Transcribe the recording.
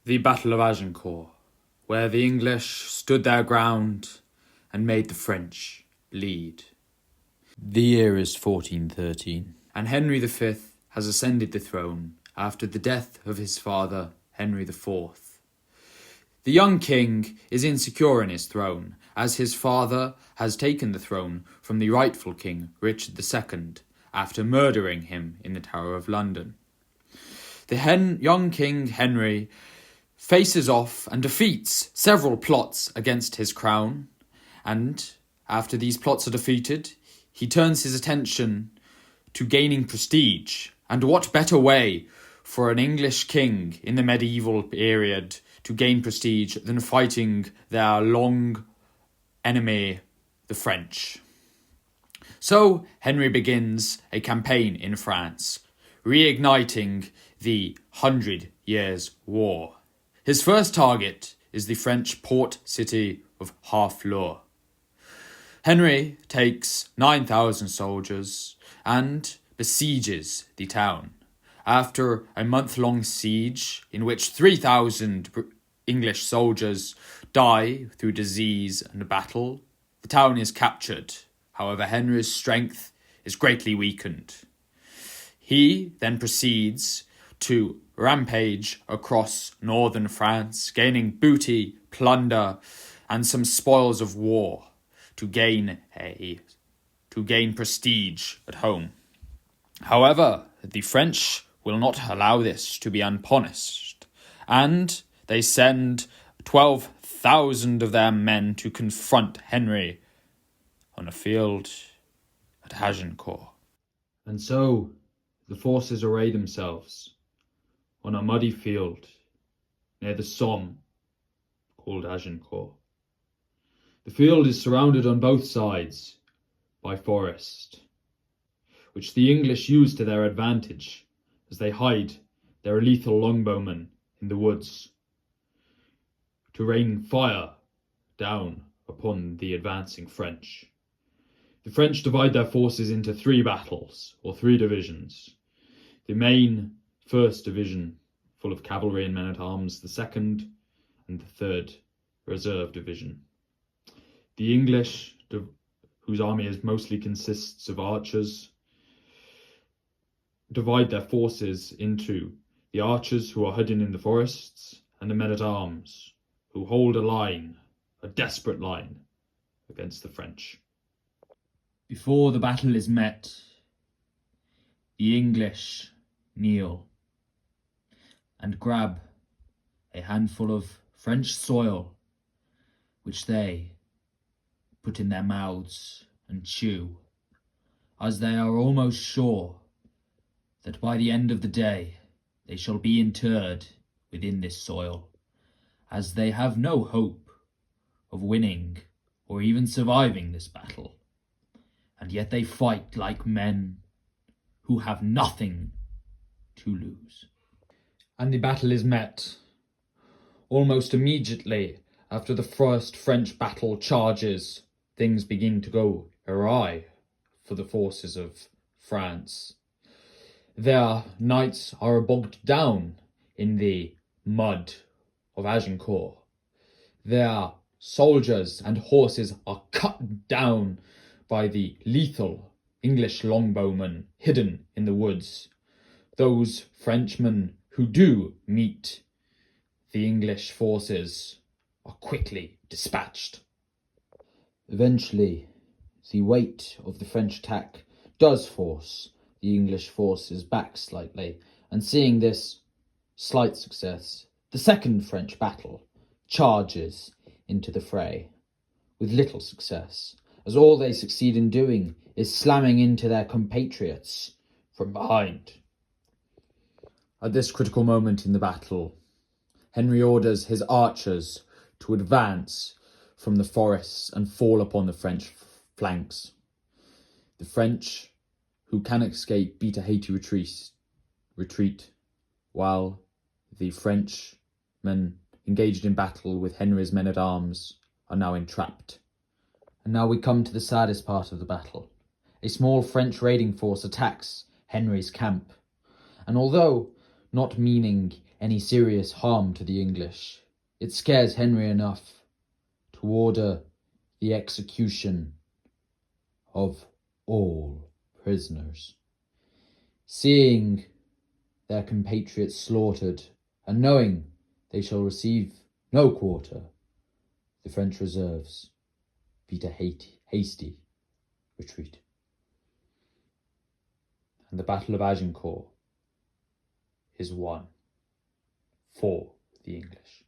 The Battle of Agincourt, where the English stood their ground and made the French bleed. The year is 1413, and Henry V has ascended the throne after the death of his father, Henry IV. The young king is insecure in his throne, as his father has taken the throne from the rightful king, Richard II, after murdering him in the Tower of London. The young King Henry faces off and defeats several plots against his crown, and after these plots are defeated, he turns his attention to gaining prestige. And what better way for an English king in the medieval period to gain prestige than fighting their long enemy, the French? So Henry begins a campaign in France, reigniting the 100 Years' War. His first target is the French port city of Harfleur. Henry takes 9,000 soldiers and besieges the town. After a month-long siege in which 3,000 English soldiers die through disease and battle, the town is captured. However, Henry's strength is greatly weakened. He then proceeds to rampage across northern France, gaining booty, plunder, and some spoils of war to gain prestige at home. However, the French will not allow this to be unpunished, and they send 12,000 of their men to confront Henry on a field at Agincourt. And so the forces array themselves on a muddy field near the Somme called Agincourt. The field is surrounded on both sides by forest, which the English use to their advantage as they hide their lethal longbowmen in the woods to rain fire down upon the advancing French. The French divide their forces into three battles, or three divisions. The main first division, full of cavalry and men-at-arms, the second and the third reserve division. The English, whose army mostly consists of archers, divide their forces into the archers who are hidden in the forests and the men-at-arms who hold a line, a desperate line, against the French. Before the battle is met, the English kneel and grab a handful of French soil, which they put in their mouths and chew, as they are almost sure that by the end of the day they shall be interred within this soil, as they have no hope of winning or even surviving this battle. And yet they fight like men who have nothing to lose. And the battle is met. Almost immediately after the first French battle charges, things begin to go awry for the forces of France. Their knights are bogged down in the mud of Agincourt. Their soldiers and horses are cut down by the lethal English longbowmen hidden in the woods. Those Frenchmen who do meet the English forces are quickly dispatched. Eventually, the weight of the French attack does force the English forces back slightly, and seeing this slight success, the second French battle charges into the fray with little success, as all they succeed in doing is slamming into their compatriots from behind. At this critical moment in the battle, Henry orders his archers to advance from the forests and fall upon the French flanks. The French, who can escape, beat a hasty retreat, while the Frenchmen engaged in battle with Henry's men-at-arms are now entrapped. And now we come to the saddest part of the battle. A small French raiding force attacks Henry's camp, and although not meaning any serious harm to the English, it scares Henry enough to order the execution of all prisoners. Seeing their compatriots slaughtered, and knowing they shall receive no quarter, the French reserves beat a hasty retreat. And the Battle of Agincourt is won for the English.